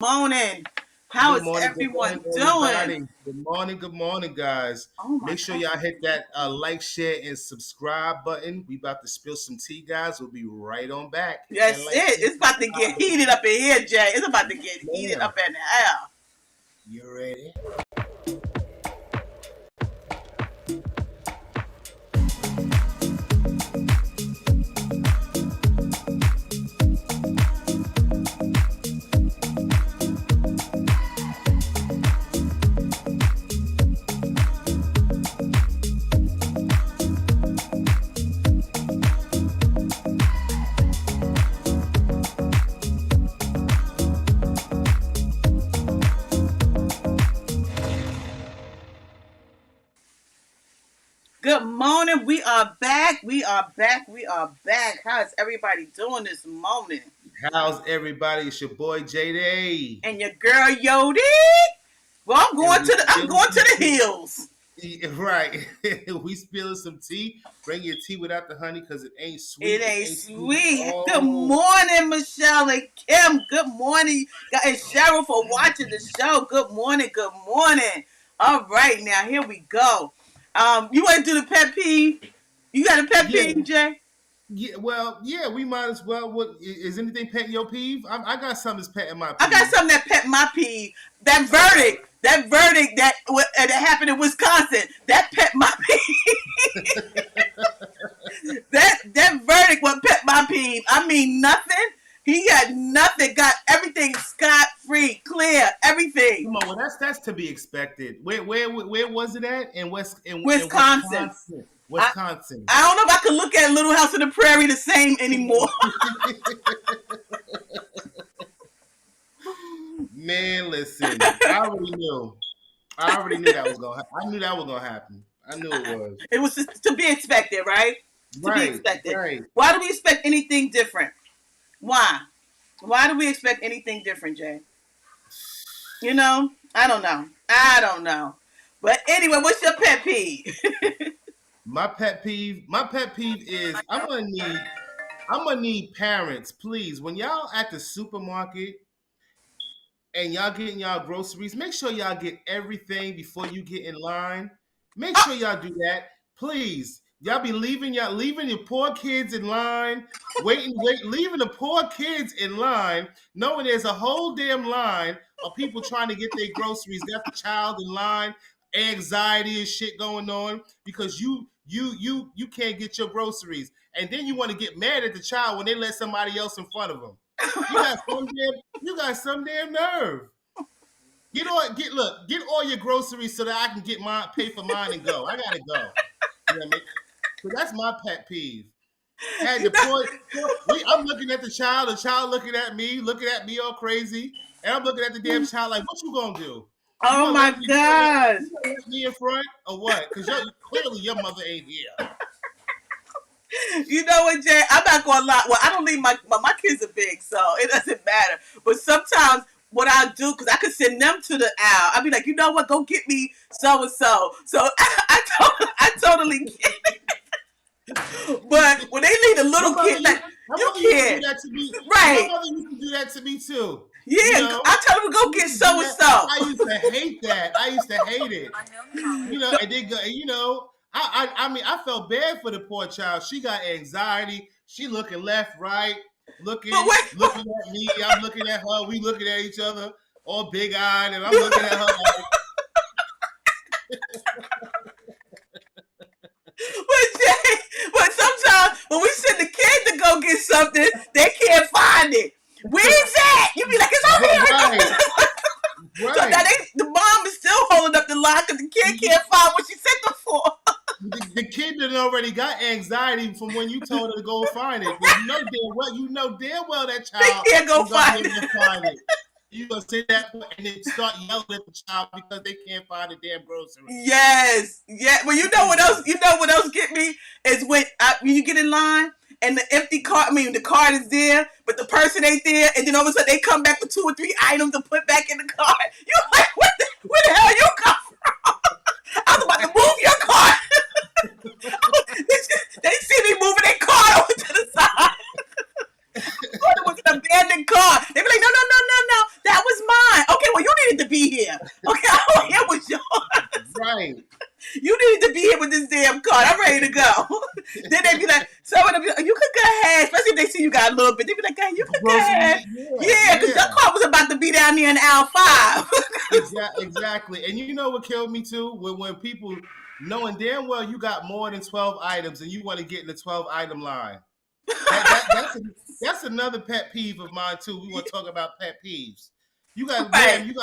Morning. How Good is morning, good everyone morning, doing? everybody. Good morning, guys. Oh my Make sure God. y'all hit that like, share, and subscribe button. We about to spill some tea, guys. We'll be right on back. Hit that That's like, it. share, It's about to get subscribe button. heated up in here, Jay. It's about to get heated Man, up in here. you ready? Good morning. We are back. We are back. We are back. How is everybody doing this morning? How's everybody? It's your boy JD. And your girl Yodi. Well, And we I'm spilling going some to the tea. hills. Yeah, right. We spilling some tea. Bring your tea without the honey because it ain't It sweet. It ain't ain't sweet at sweet. Good all. morning, Michelle and Kim. Good morning, and Cheryl for watching the show. Good morning. Good morning. All right, now here we go. You want to do the pet peeve? You got a pet Yeah, peeve, Jay? yeah, we might as well. What is anything petting your peeve? I got something that's petting my I got peeve. something that pet my peeve. That All right. verdict. That happened in Wisconsin. That pet my peeve. That verdict what pet my peeve. I mean nothing. He got nothing. Got everything scot free, clear, everything. Come on, well that's to be expected. Where was it at? In Wisconsin. Wisconsin. I Wisconsin. I don't know if I can look at Little House on the Prairie the same anymore. Man, listen. I already knew that was gonna happen. I knew that was gonna happen. I knew it was. It was just to be expected, right? To be Right, expected. right. Why do we expect anything different? Why? Why do we expect anything different, Jay? You know? I don't know. I don't know. But anyway, what's your pet peeve? My pet peeve is I'm gonna need parents, please. When y'all at the supermarket and y'all getting y'all groceries, make sure y'all get everything before you get in line. Make sure y'all do that, please. Y'all be leaving your poor kids in line, leaving the poor kids in line, knowing there's a whole damn line of people trying to get their groceries. Got the child in line, anxiety and shit going on because you can't get your groceries, and then you want to get mad at the child when they let somebody else in front of them. You got some damn nerve. Get all your groceries so that I can get mine, pay for mine, and go. I gotta go. You know what I mean? So that's my pet peeve. Had You the know, I'm looking at the child looking at me all crazy, and I'm looking at the damn child like, what you gonna do? You oh gonna my let me? gosh. You gonna let me in front or what? Because clearly your mother ain't here. You know what, Jay? I'm not gonna lie. Well, I don't leave my kids are big, so it doesn't matter. But sometimes what I'll do, because I could send them to the aisle, I'll be like, you know what, go get me so and so. So I totally get it. But when they leave the My little mother kid, used like, my you mother used to do can't. that to me. My Right. mother used to do that to me too. You Yeah, know, I tell them to go she get used to do so and that. so. I used to hate that. I used to hate it. And they go, I mean, I felt bad for the poor child. She got anxiety. She looking left, right, But wait, looking at me. I'm looking at her. We looking at each other, all big eyed, and I'm looking at her like, but sometimes when we send the kid to go get something, they can't find it. Where is that? You be like, it's over right, here. So now right. the mom is still holding up the line because the kid can't find what she sent them for. The kid done already got anxiety from when you told her to go find it. But you know damn well that They child can't go ain't gonna be find able it. to find it. You gonna say that and then start yelling at the child because they can't find the damn groceries. Yes, yeah. Well, you know what else? You know what else get me is when you get in line and the empty cart. I mean, the card is there, but the person ain't there, and then all of a sudden they come back with 2 or 3 items to put back in the cart. You like, where the hell you come from? I was about to move your cart. They see me moving their car over to the side. I thought it was an abandoned car. They be like, no, no, no, no, no. That was to be here with this damn card. I'm ready to go. Then they be like, some of them be like, you could go ahead, especially if they see you got a little bit. They be like, hey, you could go ahead. Grocery, yeah, Yeah, because your yeah. car was about to be down there in aisle 5. Exactly. And you know what killed me too? When people knowing damn well you got more than 12 items and you want to get in the 12 item line. That's another pet peeve of mine too. We want to talk about pet peeves. You got Right, ma'am, you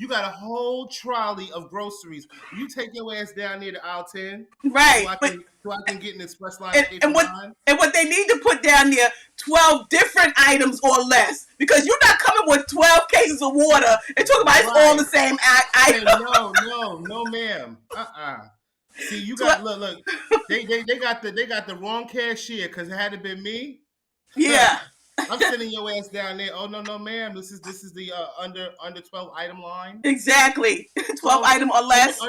got a whole trolley of groceries. Will you take your ass down near the aisle 10 right. But so I can get in the express line and and, pay for and what mine? and what they need to put down there, 12 different items or less, because you're not coming with 12 cases of water and talking about it's all Right. the same Say item. no, ma'am. See, you got 12, look. They got the wrong cashier because it had it been me. yeah, I'm sending your ass down there. Oh no, ma'am. This is the under 12 item line. exactly. 12 12 item or less.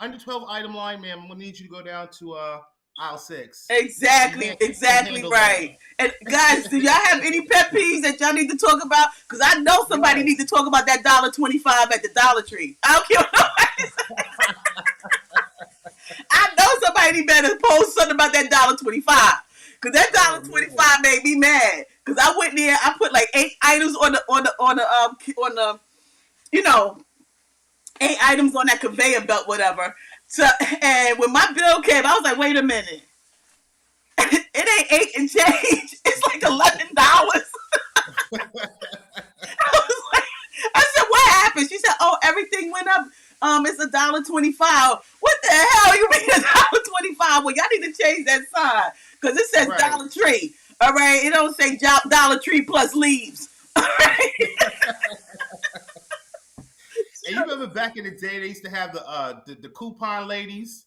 under 12 item line, ma'am. I'm gonna need you to go down to aisle 6 Exactly, and exactly handle right. that. And guys, do y'all have any pet peeves that y'all need to talk about? Because I know somebody needs to Yes. talk about that $1.25 at the Dollar Tree. I don't care what nobody says. I know somebody better post something about that $1.25. Cause that Oh dollar twenty man. five made me mad. Cause I went there, I put like 8 items on the you know 8 items on that conveyor belt, whatever. So, and when my bill came, I was like, wait a minute, it ain't 8 and change. It's like $11. I was like, I said, what happened? She said, oh, everything went up. It's $1.25. What the hell you mean $1.25? Well, y'all need to change that sign because it says Right. Dollar Tree. All right, it don't say Dollar Tree plus leaves. All right. And you remember back in the day, they used to have the coupon ladies.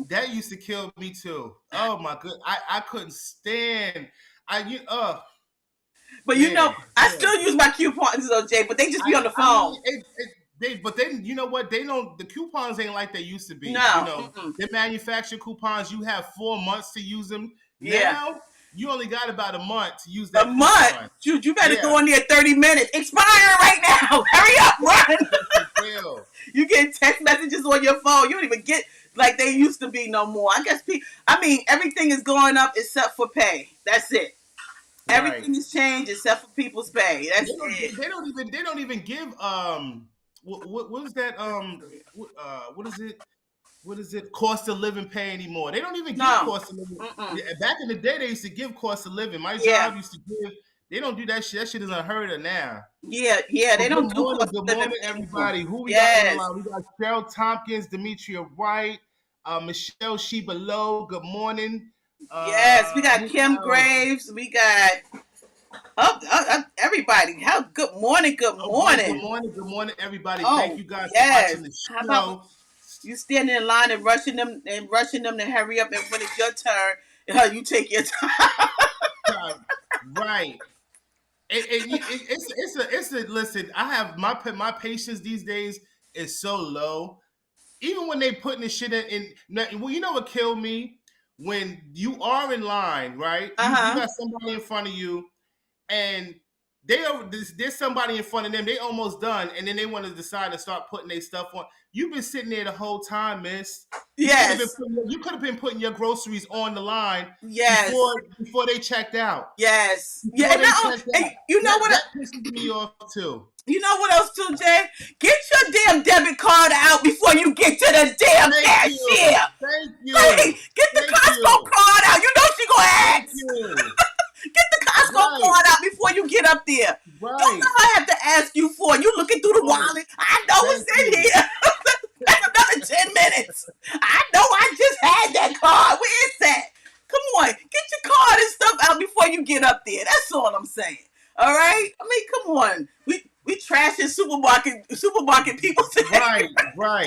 That used to kill me too. Oh my good, I couldn't stand. But Man, I yeah. still use my coupons though, Jay. But they just be on the I mean, phone. but then you know what? They don't. The coupons ain't like they used to be. You No. know, Mm-mm. the manufactured coupons. You have 4 months to use them. Yeah. Now you only got about a month to use A that month. coupon. You better Yeah, go in there 30 minutes. Expiring right now. Hurry up, run. for real. You get text messages on your phone. You don't even get like they used to be no more. I guess I mean everything is going up except for pay. That's it. Right. Everything has changed except for people's pay. That's They don't. it. They don't even give. What is that? What is it? What is it? Cost of living pay anymore? They don't even give No. cost of living. Mm-mm. Yeah, back in the day, they used to give cost of living. My Yeah. job used to give. They don't do that shit. That shit is unheard of now. Yeah. Yeah. Well, They don't do cost good of living morning, pay anymore. everybody. Who we got on the Yes. line? We got Cheryl Tompkins, Demetria White, Michelle Sheba Lowe. Good morning. Yes. We got Who Kim else? Graves. We got everybody. How good morning. Good Oh boy, morning. good morning, everybody. Thank Oh you guys for yes. watching the How about show. you standing in line and rushing them to hurry up, and when it's your turn, you take your time. Right. It's a listen. I have my patience these days is so low. Even when they putting this shit well, you know what killed me when you are in line, right? You Uh-huh. got somebody in front of you, and there's somebody in front of them. They almost done, and then they want to decide to start putting their stuff on. You've been sitting there the whole time, miss. Yes. You could have been putting your groceries on the line Yes. before they checked out. Yes. Yeah. Before And, they now, checked and out. you know what? That pisses me off too. You know what else too, Jay? Get your damn debit card out before you get to the damn Thank you. cashier. Thank Hey, you. get the Thank Costco you. card out. You know she gonna Thank ask. you. Get the Costco Right. card out before you get up there. Don't Right. know I have to ask you for. You looking through the Right. wallet. I know Thank it's in you. here. That's another 10 minutes. I know I just had that card. Where is that? Come on. Get your card and stuff out before you get up there. That's all I'm saying. All right? I mean, come on. We trashing supermarket people today. Right. Right.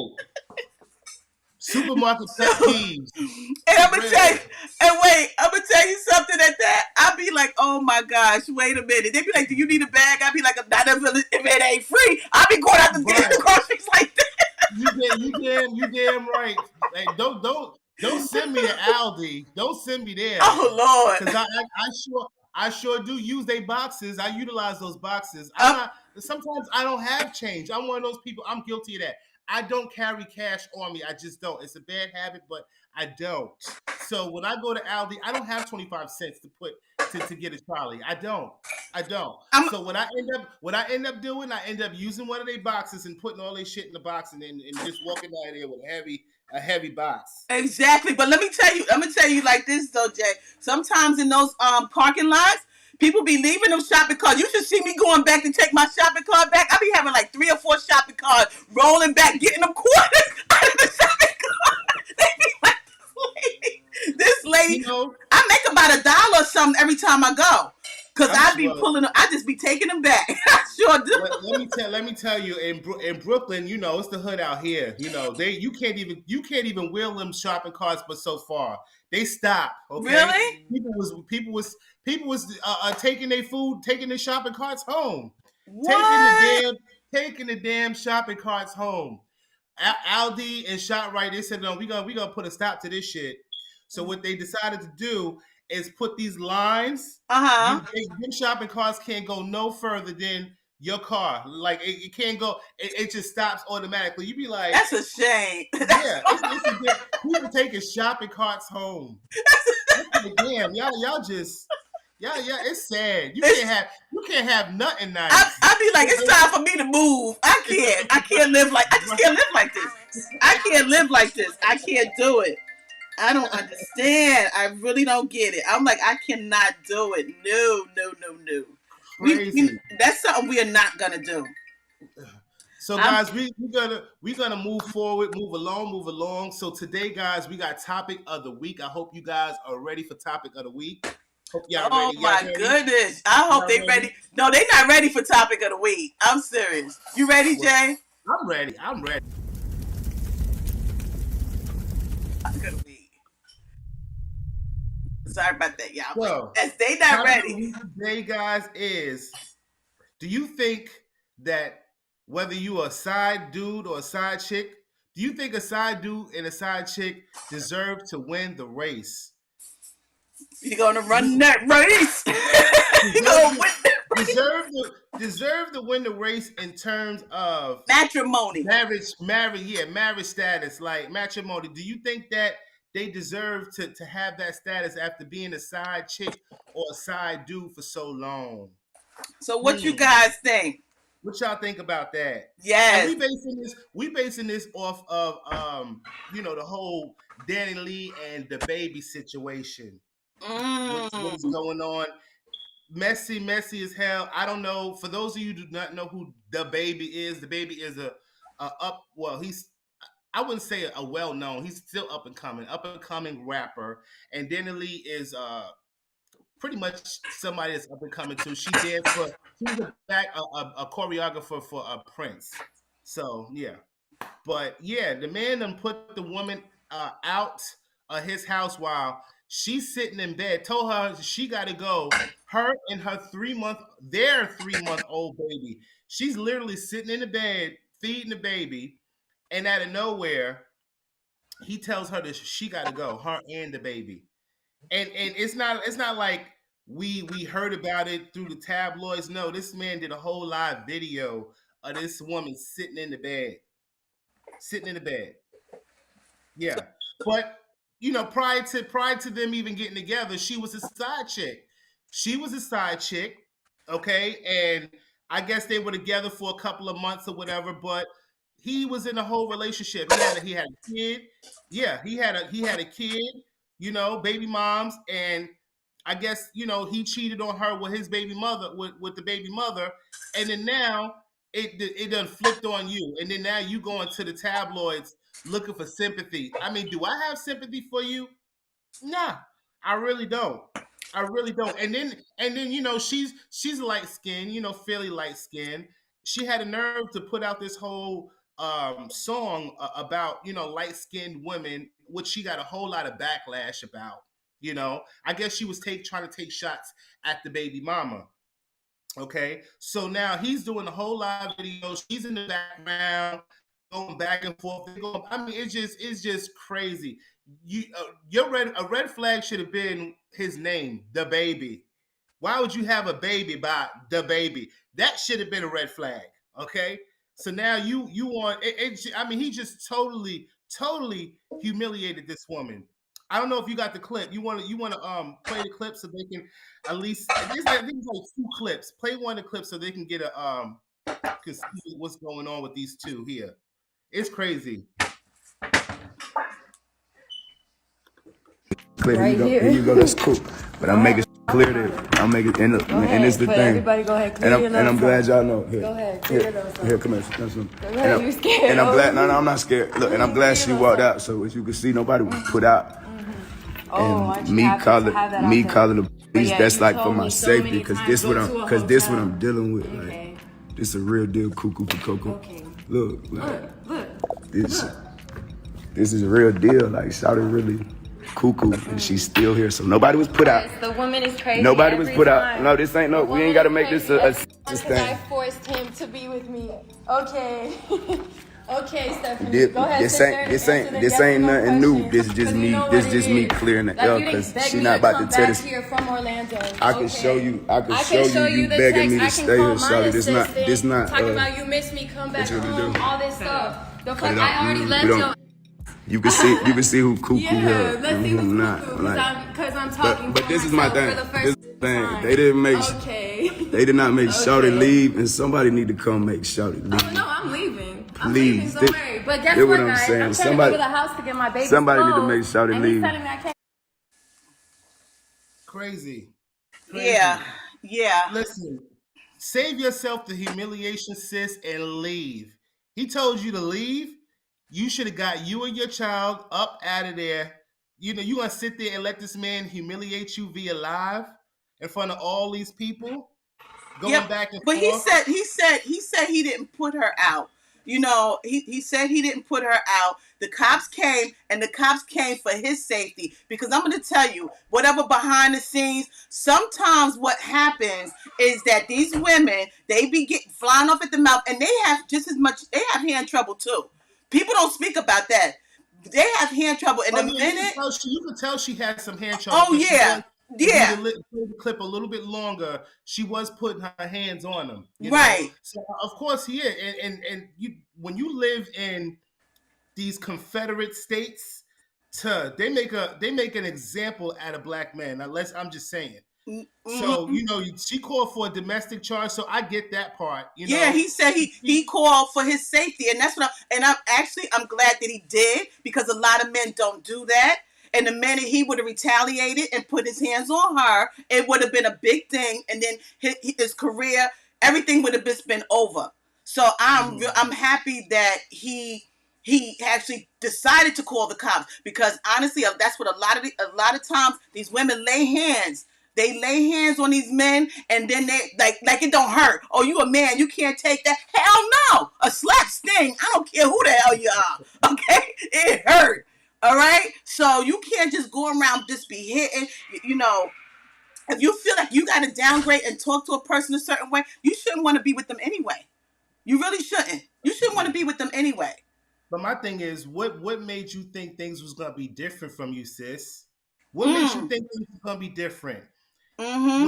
Supermarket So, pet peeves. and For I'm gonna tell you, real. and wait, I'm gonna tell you something at that. I'll be like, oh my gosh, wait a minute. They be like, do you need a bag? I'll be like, not if it ain't free. I'll be going out to get the Right. groceries like that. You damn right. Like don't send me to Aldi. Don't send me there. Oh Cause Lord. I sure do use their boxes. I utilize those boxes. Um, Sometimes I don't have change. I'm one of those people. I'm guilty of that. I don't carry cash on me. I just don't. It's a bad habit, but I don't. So when I go to Aldi, I don't have 25 cents to put to get a trolley. I don't. I don't. I'm So what I end up doing, I end up using one of their boxes and putting all their shit in the box and just walking out of there with a heavy box. exactly, but let me tell you, I'm gonna tell you like this though, Jay. Sometimes in those parking lots, people be leaving them shopping carts. You should see me going back to take my shopping cart back. I be having like 3 or 4 shopping carts rolling back, getting them quarters out of the shopping cart. They be like, this lady, You know, I make about $1 or something every time I go. Cause I'm I be sure. pulling them, I just be taking them back. I sure do. Let me tell you in Brooklyn, you know, it's the hood out here. You know, you can't even wheel them shopping carts, but so far they stop. Okay, Really? people was taking their food, taking their shopping carts home, taking the What? taking the damn shopping carts home. Aldi and ShopRite, they said, no, we gonna put a stop to this shit. So what they decided to do is put these lines. Uh-huh. Them shopping carts can't go no further than your car. Like it can't go. It just stops automatically. You be like, That's a shame. yeah, people taking shopping carts home. Damn, y'all just yeah, it's sad. It's, You can't have nothing nice. I be like, it's time for me to move. I can't live like, I just can't live like this. I can't live like this. I can't do it. I don't understand. I really don't get it. I'm like, I cannot do it. No, no, no, no. Crazy. That's something we are not gonna do. So I'm guys, we gonna move forward, move along, move along. So today, guys, we got topic of the week. I hope you guys are ready for topic of the week. Hope y'all Oh ready. Y'all my ready? goodness. I hope Y'all they ready? ready. No, they not ready for topic of the week. I'm serious. You ready, Well, Jay? I'm ready. I'm ready. Topic of the week. Sorry about that, y'all. But So as they not topic of the ready. week today, guys, is: do you think that whether you are a side dude or a side chick, do you think a side dude and a side chick deserve to win the race? You're gonna run that race. You're deserve gonna to win that race. deserve to win the race in terms of Matrimony. marriage status, like matrimony. Do you think that they deserve to have that status after being a side chick or a side dude for so long? So what you Hmm. guys think? What y'all think about that? And Yes. we basing this off of the whole Danny Lee and the baby situation. What is Mm. going on? Messy as hell. I don't know. For those of you who do not know who the baby is a up. Well, he's I wouldn't say a well known. He's still up and coming rapper. And Danny Lee is pretty much somebody that's up and coming too. She was a choreographer for Prince. So yeah. But yeah, the man done put the woman out of his house while she's sitting in bed. Told her she got to go. Her and their 3 month old baby. She's literally sitting in the bed feeding the baby, and out of nowhere, he tells her that she got to go. Her and the baby. And it's not like we heard about it through the tabloids. No, this man did a whole live video of this woman sitting in the bed. Yeah, but prior to them even getting together, she was a side chick. She was a side chick, okay, and I guess they were together for a couple of months or whatever. But he was in a whole relationship. He had a kid. Yeah, he had a kid. Baby moms, and I guess he cheated on her with his baby mother, with the baby mother, and then now it done flipped on you, and then now you going to the tabloids looking for sympathy. I mean, do I have sympathy for you? Nah, I really don't. I really don't. And then she's light skinned, fairly light skinned. She had a nerve to put out this whole song about light skinned women, which she got a whole lot of backlash about. I guess she was trying to take shots at the baby mama. Okay, so now he's doing a whole lot of videos. She's in the background, going back and forth. I mean, it's just crazy. A red flag should have been his name, the baby. Why would you have a baby by the baby? That should have been a red flag. Okay, So now you want it, I mean, he just totally humiliated this woman. I don't know if you got the clip. You want to play the clip so they can at least. I think it's like two clips. Play one of the clips so they can get a can see what's going on with these two here. It's crazy. Clear. Right here you go. That's cool. But I'm making clear that I'm making and it's the thing. Everybody go ahead, clear your nose. And I'm glad y'all know. Here, go ahead, clear your nose. Here, come here. Go ahead, you scared. And I'm glad. No, I'm not scared. Look, and I'm glad she walked out. So as you can see, nobody was put out. And me calling the police, that's like for my safety, because this what I'm dealing with. Like, this is a real deal, cuckoo for cocoa. Look, this is a real deal. Like, shawty really cuckoo, and she's still here. So nobody was put out. The woman is crazy. Nobody was put out. No, this ain't no. We ain't gotta make this a thing. I forced him to be with me. Okay. Okay, Stephanie. Go ahead. This ain't nothing new. This is just me. This is just me clearing the air, because she not about to tell this. Here from Orlando. I can show you. You begging me to stay here, shawty. This not. Talking about you miss me, come back home, all this stuff. The fuck, I already left your. You can see who cuckoo here and who not. Because I'm talking. But this is my thing. This is the thing. They did not make Shawty leave, and somebody need to come make Shawty leave. Oh, no, I'm leaving. Please. Don't worry. But guess what, I'm guys? saying. I'm trying to go to the house to get my baby's somebody phone, need to make Shawty leave. He's telling me I can't. Crazy. Yeah. Listen, save yourself the humiliation, sis, and leave. He told you to leave. You should have got you and your child up out of there. You know, you gonna sit there and let this man humiliate you via live in front of all these people, going back and forth. But he said he didn't put her out. You know, he said he didn't put her out. The cops came, and the cops came for his safety. Because I'm going to tell you, whatever behind the scenes, sometimes what happens is that these women, they be getting flying off at the mouth, and they have just as much, they have hand trouble too. People don't speak about that. They have hand trouble. In a minute, you can tell she had some hand trouble. Oh yeah. Yeah. The clip a little bit longer. She was putting her hands on him, right? Know? So of course he is. And you, when you live in these Confederate states, they make an example out of black men. Unless I'm just saying. Mm-hmm. So she called for a domestic charge. So I get that part. Yeah, he said he called for his safety, and that's what. I'm glad that he did, because a lot of men don't do that. And the minute he would have retaliated and put his hands on her, it would have been a big thing. And then his career, everything would have just been over. So I'm happy that he actually decided to call the cops, because honestly, that's what a lot of times these women lay hands. They lay hands on these men, and then they like it don't hurt. Oh, you a man, you can't take that. Hell no, a slap sting. I don't care who the hell you are. Okay, it hurt. All right, so you can't just go around just be hitting. If you feel like you got to downgrade and talk to a person a certain way, you shouldn't want to be with them anyway. You really shouldn't. You shouldn't want to be with them anyway. But my thing is, what made you think things was gonna be different from you, sis? What made you think things was gonna be different? Mm-hmm.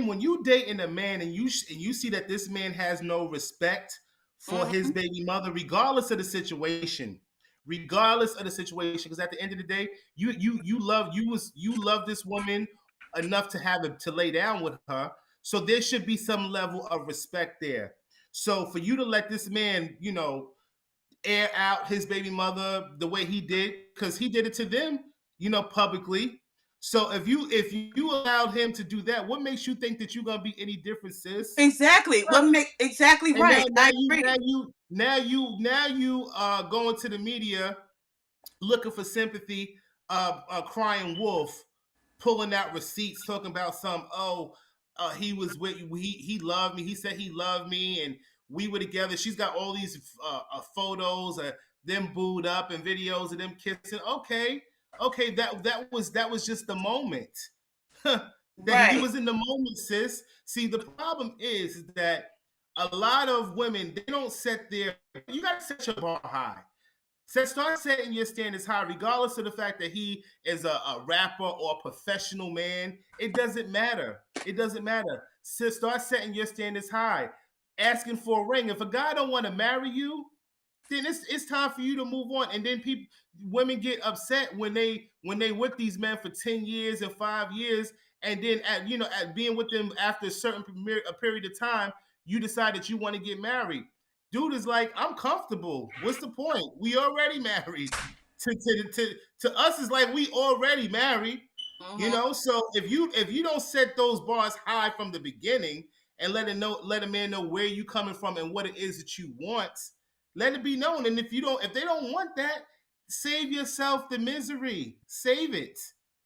When you dating a man and you see that this man has no respect for his baby mother, regardless of the situation. Because at the end of the day, you love this woman enough to lay down with her. So there should be some level of respect there. So for you to let this man, air out his baby mother the way he did, because he did it to them, publicly. So if you allowed him to do that, what makes you think that you're gonna be any different, sis? Exactly. Exactly right. Now you are going to the media looking for sympathy, crying wolf, pulling out receipts, talking about he was with he loved me. He said he loved me, and we were together. She's got all these photos of them booed up and videos of them kissing. Okay, that was just the moment. He was in the moment, sis. See, the problem is that a lot of women, they don't set you got to set your bar high. Start setting your standards high, regardless of the fact that he is a rapper or a professional man. It doesn't matter. Start setting your standards high. asking for a ring. If a guy don't want to marry you, then it's time for you to move on. And then women get upset when they with these men for 10 years and 5 years, and then at being with them after a period of time, you decide that you want to get married. Dude is like, I'm comfortable. What's the point? We already married. To us, it's like we already married. So if you don't set those bars high from the beginning and let a man know where you coming from and what it is that you want, let it be known. And if they don't want that, save yourself the misery. Save it.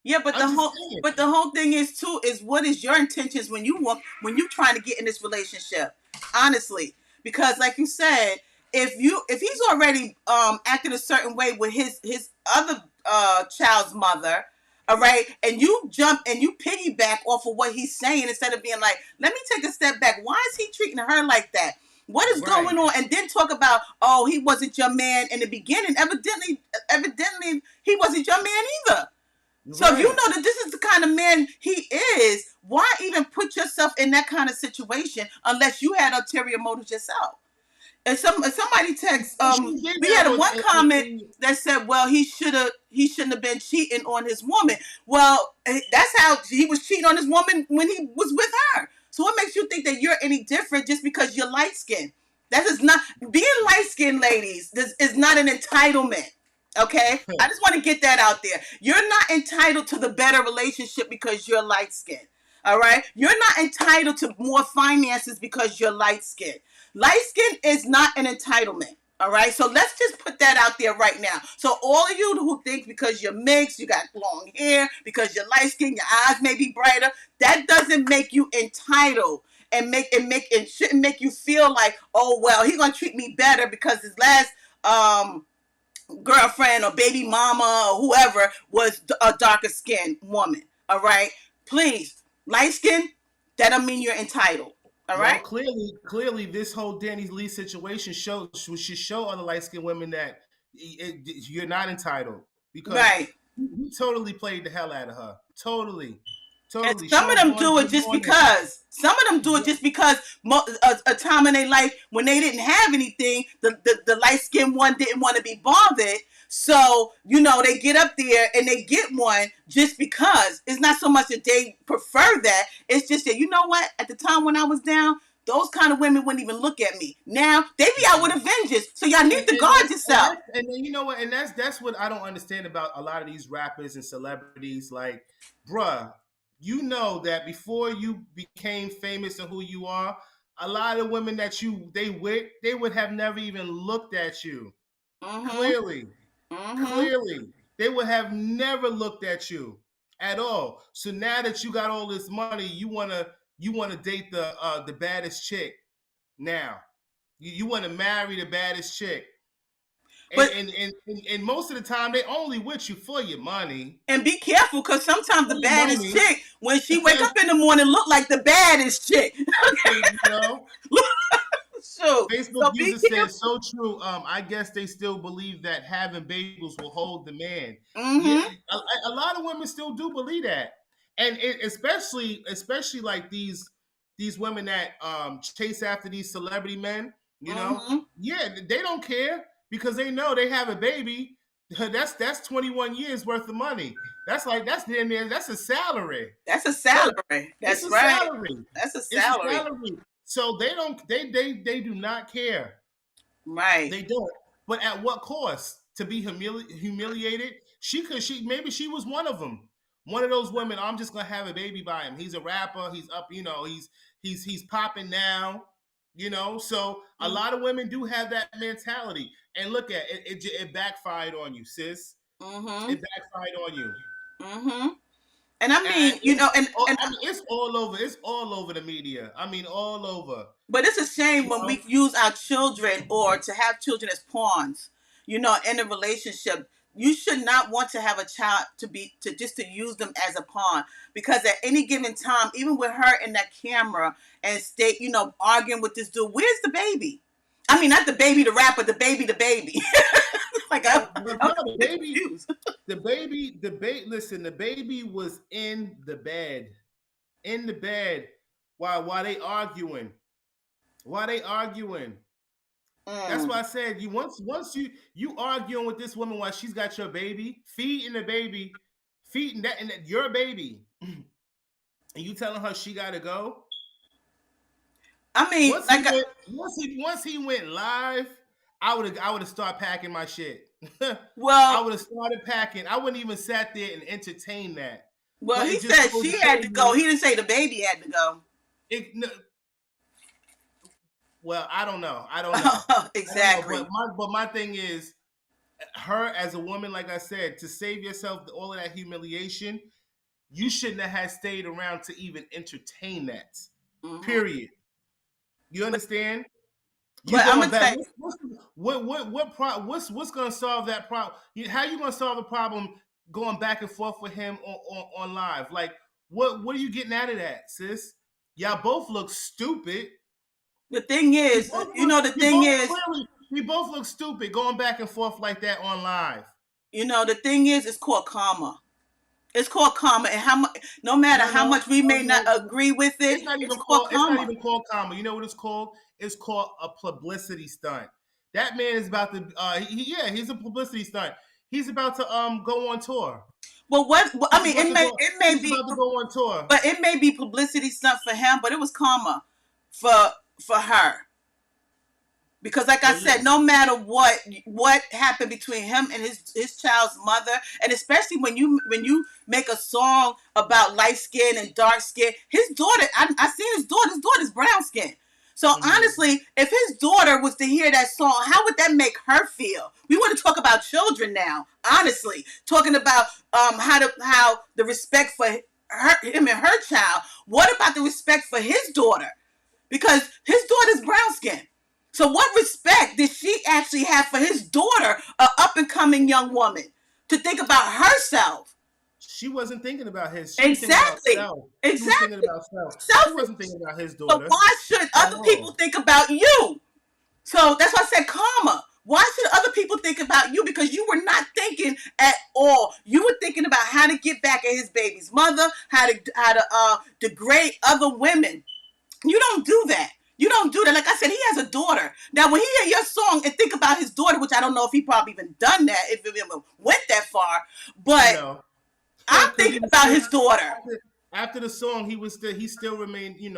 Yeah, but I'm just saying. the whole thing is too is what is your intentions when you trying to get in this relationship, honestly, because like you said, if he's already acting a certain way with his other child's mother, all right, and you jump and you piggyback off of what he's saying instead of being like, let me take a step back. Why is he treating her like that? What is going on? And then talk about, oh, he wasn't your man in the beginning. Evidently, he wasn't your man either. So if you know that this is the kind of man he is, why even put yourself in that kind of situation unless you had ulterior motives yourself? And somebody text, we had one comment that said, well, he shouldn't have been cheating on his woman. Well, that's how he was cheating on his woman when he was with her. So what makes you think that you're any different just because you're light skinned? That is not being light skinned, ladies. This is not an entitlement. Okay, I just want to get that out there. You're not entitled to the better relationship because you're light skinned. All right, you're not entitled to more finances because you're light skinned. Light skin is not an entitlement. All right, so let's just put that out there right now. So all of you who think because you're mixed, you got long hair, because you're light skinned, your eyes may be brighter, that doesn't make you entitled. And shouldn't make you feel like, oh well, he's gonna treat me better because his last girlfriend or baby mama or whoever was a darker skinned woman. All right, please, light skin, that don't mean you're entitled. All right. Well, clearly, this whole Danny Lee situation should show other light skinned women that you're not entitled, because he totally played the hell out of her. Totally. And some of them do it just because. Some of them do it just because a time in their life when they didn't have anything, the light skinned one didn't want to be bothered. So, they get up there and they get one just because. It's not so much that they prefer that. It's just that, you know what? At the time when I was down, those kind of women wouldn't even look at me. Now, they be out with a vengeance. So y'all need to guard yourself. And then you know what? And that's what I don't understand about a lot of these rappers and celebrities. Like, bruh, you know that before you became famous and who you are, a lot of women that they would have never even looked at you. Clearly. They would have never looked at you at all. So now that you got all this money, you wanna date the baddest chick. Now you want to marry the baddest chick. And most of the time they only with you for your money. And be careful, because sometimes the baddest chick, when she wake up in the morning, look like the baddest chick. Facebook user says, so true. I guess they still believe that having bagels will hold the man. Yeah, a lot of women still do believe that, and especially like these women that chase after these celebrity men. Yeah, they don't care because they know they have a baby. That's 21 years worth of money. That's a salary. That's a salary. That's right. Salary. That's a salary. So they do not care. Right. They don't. But at what cost? To be humiliated? Maybe she was one of them. One of those women, I'm just gonna have a baby by him. He's a rapper, he's up, he's popping now. So a lot of women do have that mentality. And look at it, it backfired on you, sis. It backfired on you. And I mean, it's all over. It's all over the media. I mean, all over. But it's a shame when we use our children or to have children as pawns, in a relationship. You should not want to have a child to use them as a pawn, because at any given time, even with her in that camera and arguing with this dude, where's the baby? I mean, not the baby, the rapper, the baby. Like the baby. Listen, the baby was in the bed, while they arguing. Why they arguing? That's why I said you once you arguing with this woman while she's got your baby, feeding the baby, feeding that and your baby, and you telling her she gotta go. I mean, like, Once he went live, I would have started packing my shit. I well, would have started packing. I wouldn't even sat there and entertain that. But he it just said goes to she show had to go. you. He didn't say the baby had to go. It, no, well, I don't know. I don't know. Exactly. But my thing is, her as a woman, like I said, to save yourself all of that humiliation, you shouldn't have stayed around to even entertain that. Period. You understand? You But I'm going gonna back? tell you, What's going to solve that problem? How you going to solve a problem going back and forth with him on live? Like, what are you getting out of that, sis? Y'all both look stupid. the thing is, the thing is, We both look stupid going back and forth like that on live. the thing is, it's called karma. It's called karma, and no matter how much we may not agree with it, it's called It's not karma. even called karma. You know what it's called? It's called a publicity stunt. That man is about to. He's a publicity stunt. He's about to go on tour. Well, I mean, it may He's be, about to go on tour. but it may be publicity stuff for him, but it was karma for her. Because, like I said, no matter what happened between him and his child's mother, and especially when you make a song about light skin and dark skin, his daughter, I seen his daughter. His daughter's brown skin. So honestly, if his daughter was to hear that song, how would that make her feel? We want to talk about children now. Honestly, talking about how the respect for him and her child. What about the respect for his daughter? Because his daughter's brown skin. So what respect did she actually have for his daughter, an up-and-coming young woman, to think about herself? She wasn't thinking about his. She was thinking about self. She was thinking about self. She wasn't thinking about his daughter. But why should other people think about you? So that's why I said karma. Why should other people think about you? Because you were not thinking at all. You were thinking about how to get back at his baby's mother, how to degrade other women. You don't do that. You don't do that. Like I said, he has a daughter. Now, when he hear your song and think about his daughter, which I don't know if he probably even done that, if he ever went that far, but I'm thinking about his daughter. After the song, he still remained, he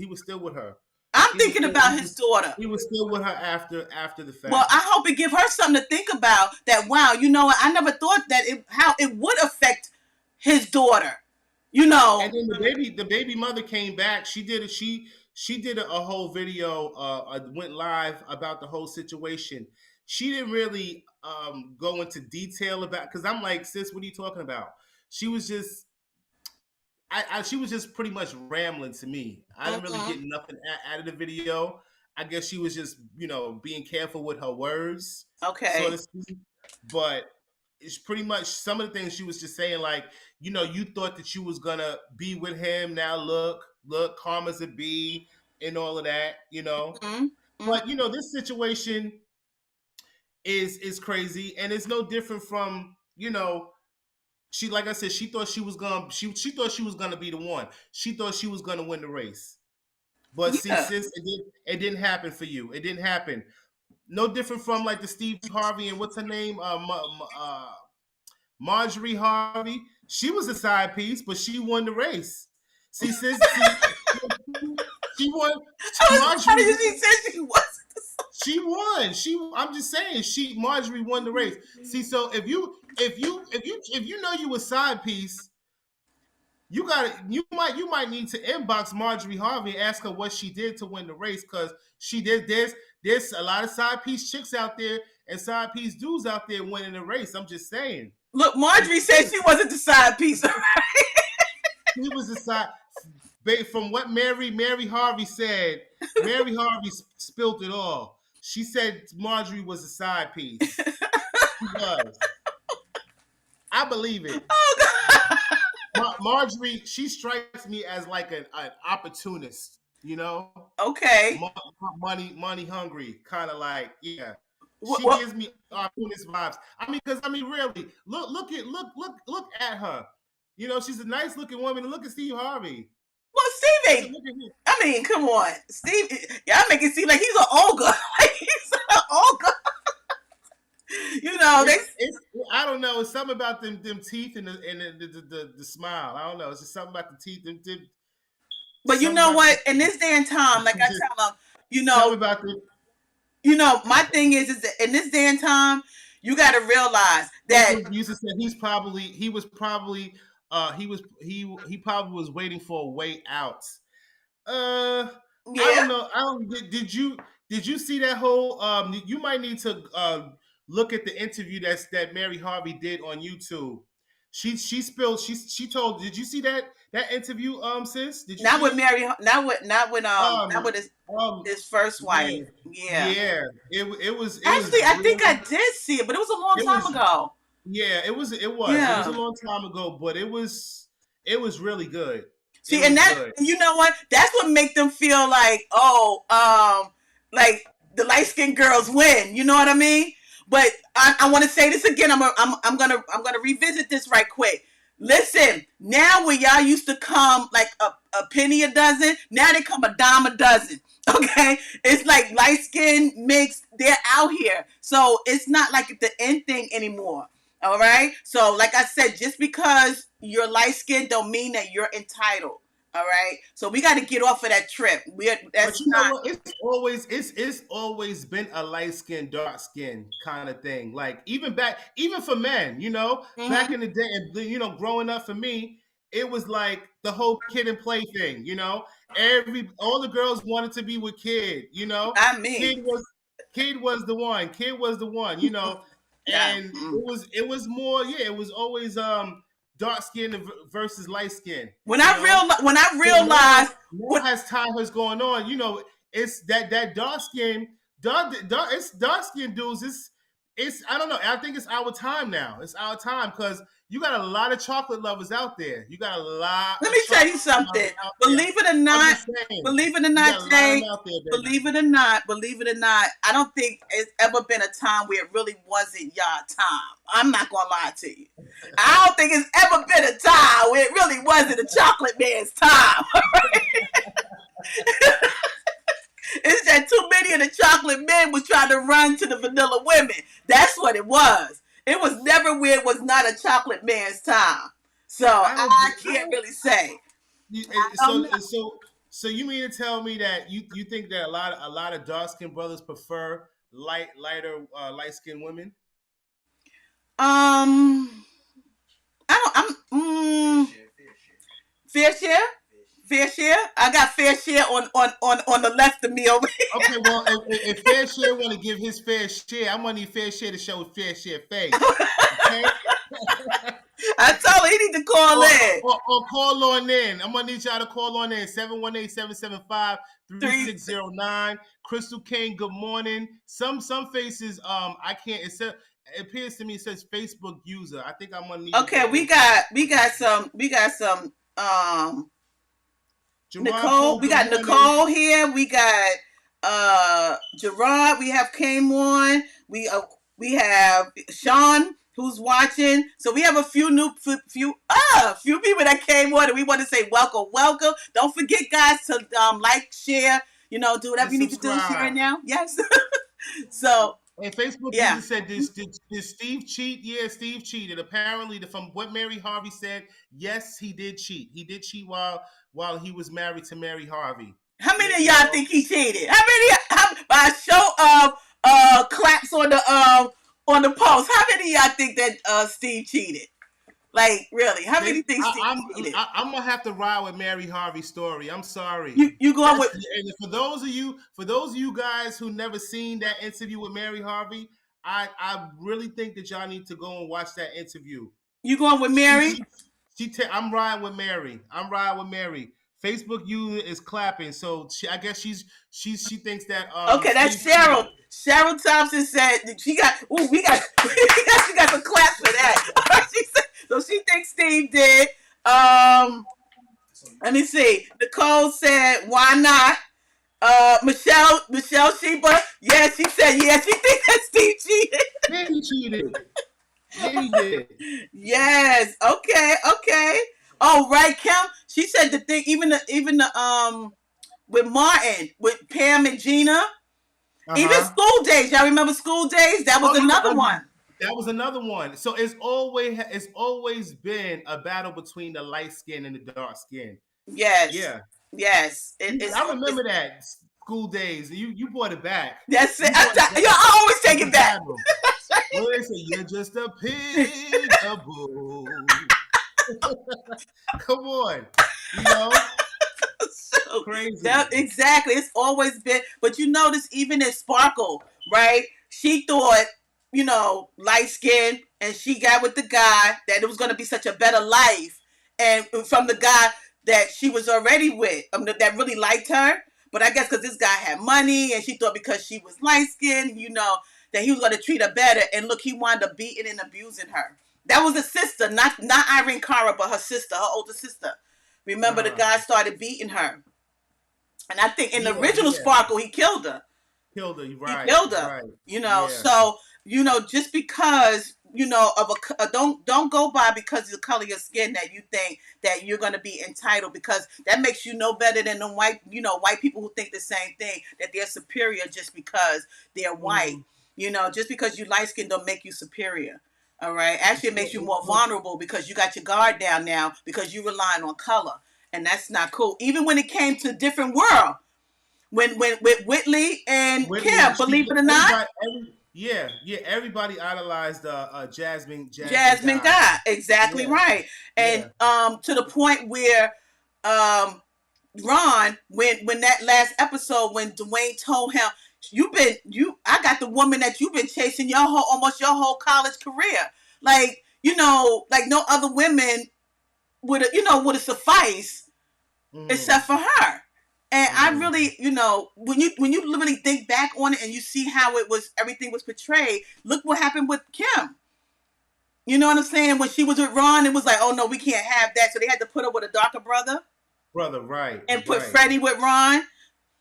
was still with her. I'm thinking about his daughter. He was still with her after the fact. Well, I hope it give her something to think about. That wow, you know what? I never thought that how it would affect his daughter. And then the baby mother came back. She did a whole video, went live about the whole situation. She didn't really go into detail about, because I'm like, sis, what are you talking about? She was just she was just pretty much rambling to me. I didn't really get nothing out of the video. I guess she was just, being careful with her words. Okay. So to speak. But it's pretty much some of the things she was just saying, like, you thought that you was gonna be with him. Now look, karma's a bee and all of that, But this situation is crazy, and it's no different from, she, like I said, she thought she was gonna be the one. She thought she was gonna win the race. But see, sis, it didn't happen for you. It didn't happen. No different from like the Steve Harvey and what's her name? Marjorie Harvey. She was a side piece, but she won the race. See, sis, she won. Marjorie, she won. I'm just saying, Marjorie won the race. See, so if you know you a side piece, you might need to inbox Marjorie Harvey and ask her what she did to win the race, because she did. There's a lot of side piece chicks out there and side piece dudes out there winning the race. I'm just saying. Look, Marjorie said she wasn't the side piece. She was the side. From what Mary Harvey said, Mary Harvey spilled it all. She said Marjorie was a side piece. She was. I believe it. Oh, God. Marjorie, she strikes me as like an opportunist, Okay. Money hungry, kind of like, yeah. She gives me opportunist vibes. Really, look at her. She's a nice looking woman. And look at Steve Harvey. Well, Steve So ain't. look at him. I mean, come on, Steve. Y'all make it seem like he's an ogre. Like he's an ogre. You know they. It's I don't know. It's something about them teeth and the smile. I don't know. It's just something about the teeth. But you Something know about what? In this day and time, like I tell them, you know, something about the. my thing is that in this day and time, you got to realize that. Used to say he was probably he probably was waiting for a way out. I Yeah. don't know. I don't. Did you see that whole? You might need to look at the interview that Mary Harvey did on YouTube. She spilled. She told. Did you see that interview? Sis, did you Not see with it? Mary. Not with Um. his first Yeah. wife. Yeah. Yeah. It was Actually, I think I really. did see it, but it was a long It time was. ago. Yeah. It was a Yeah. long time ago, but it was. It was really good. It See, and was that good. you know what? That's what make them feel like, oh, like the light skinned girls win. You know what I mean? But I want to say this again. I'm gonna revisit this right quick. Listen, now where y'all used to come like a penny a dozen, now they come a dime a dozen. Okay, it's like light skin mixed. They're out here, so it's not like the end thing anymore. All right. So, like I said, just because you're light skinned don't mean that you're entitled. All right. So we got to get off of that trip. But That's you know not. what? It's always been a light skin, dark skin kind of thing. Like even for men, back Mm-hmm. in the day, and growing up for me, it was like the whole kid and play thing. All the girls wanted to be with Kid. Not me. Kid was the one. Kid was the one. Yeah. And it was more. Yeah, it was always dark skin versus light skin. When I So now, realized now what. as time has gone on, it's that dark skin, it's dark skin dudes. It's I don't know. I think it's our time now. It's our time because you got a lot of chocolate lovers out there. You got a lot Let of me tell chocolate you lovers something. out there. Believe it or I'm not, just saying, believe it or you not, got a lot of them Jay. out there, baby. Believe it or not, I don't think it's ever been a time where it really wasn't y'all time. I'm not gonna lie to you. I don't think it's ever been a time where it really wasn't a chocolate man's time. It's that too many of the chocolate men was trying to run to the vanilla women. That's what it was. It was never where it was not a chocolate man's time. So I don't. I I can't don't. really say. I don't know. So you mean to tell me that you think that a lot of dark skinned brothers prefer light skinned women? Um, I don't. Fair share. Fair share. I got fair share on the left of me over here. Okay, well, if Fair Share want to give his fair share, I'm gonna need Fair Share to show Fair Share face. Okay, I told her he need to call in. or call on in. I'm gonna need y'all to call on in 3 718-775-3609. Crystal King, good morning. Some faces I can't. It appears to me it says Facebook user. I think I'm gonna need. Okay, to we got some Jerron Nicole. Poole, We good got morning. Nicole here. We got Gerard. We have came on. We have Sean who's watching. So we have a few few people that came on, and we want to say welcome. Don't forget, guys, to like, share, do whatever And you need to do here subscribe. and now. Yes. So And Facebook yeah. user said, did Steve cheat? Yeah, Steve cheated. Apparently, from what Mary Harvey said, yes, he did cheat. He did cheat while he was married to Mary Harvey. How many of y'all think he cheated? By a show of claps on the post? How many of y'all think that Steve cheated? Like really? How many think Steve cheated? I'm gonna have to ride with Mary Harvey's story. I'm sorry. You going with? And for those of you guys who never seen that interview with Mary Harvey, I really think that y'all need to go and watch that interview. You going with Mary? I'm riding with Mary. Facebook user is clapping, so I guess she thinks that. Okay, that's Cheryl. Cheryl Thompson said she got. Ooh, we got. She got some claps for that. So she thinks Steve did. Let me see. Nicole said, "Why not?" Michelle Sheba. Yeah, she said, yeah, she thinks that Steve cheated. Yeah, he cheated. Yeah, he did. Yes. Okay. Oh, right, Kim. She said the thing. Even the with Martin, with Pam and Gina. Even Uh-huh. School Days. Y'all remember School Days? That was Oh yeah, another one. that was another one. So it's always been a battle between the light skin and the dark skin. Yes, Yeah, yes. I remember that School Days. You brought it back. That's it. You brought it back. I always take It's a it back. battle. Well, they say you're just a peekaboo. Come on, you know, So, crazy. that exactly. It's always been. But you notice, even in Sparkle, right? She thought, light skin, and she got with the guy that it was going to be such a better life, and from the guy that she was already with, that really liked her. But I guess because this guy had money, and she thought because she was light skinned, that he was going to treat her better. And look, he wound up beating and abusing her. That was a sister, not Irene Cara, but her sister, her older sister. Remember, the Uh, guy started beating her. And I think in the yeah, original yeah. Sparkle, he killed her. Killed her. He Right, killed her. right. Yeah. So just because of don't go by because of the color of your skin that you think that you're gonna be entitled, because that makes you no better than the white people who think the same thing, that they're superior just because they're white. Mhm. Just because you light skin don't make you superior. All right. Actually, it makes you more But vulnerable because you got your guard down now because you're relying on color, and that's not cool. Even when it came to Different World, when with Whitley and Whitley, Kim, believe it or not, everybody, yeah, everybody idolized Jasmine Jasmine Guy. Guy, exactly Yeah, right, and yeah. to the point where um Ron, when that last episode when Dwayne told him, I got the woman that you've been chasing almost your whole college career, like no other women would have sufficed Mm, except for her. And I mm. really, when you really think back on it and you see how everything was portrayed, look what happened with Kim. You know what I'm saying? When she was with Ron, it was like, oh no, we can't have that. So they had to put her with a darker brother Brother, right, and put right. Freddie with Ron.